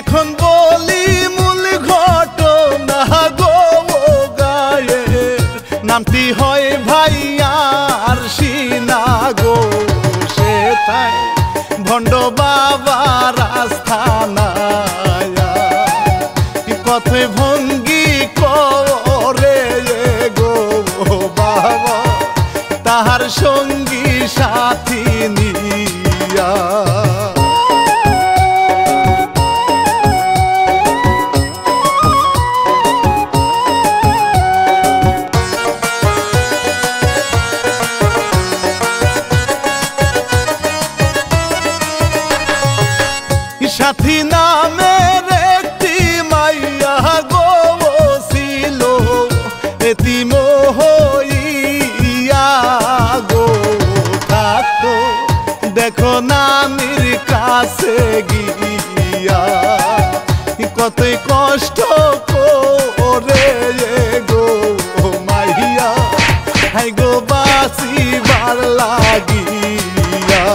এখন বলি মূল ঘটনা গো গায়ের নামটি হয় ভাইয়ার সিনা গো। সেটাই ভণ্ড বাবার আস্থানায় পথে ভঙ্গি করে গো বাবা তাহার সঙ্গী সাথী নিয়া। সাথী নামের একটি মাইয়া গো ছিল এতিম হইয়া গো থাকতো দেখো নানির কাছে গিয়া কতই কষ্ট করে গো মাইয়া হাই গো বাঁচিবার লাগিয়া।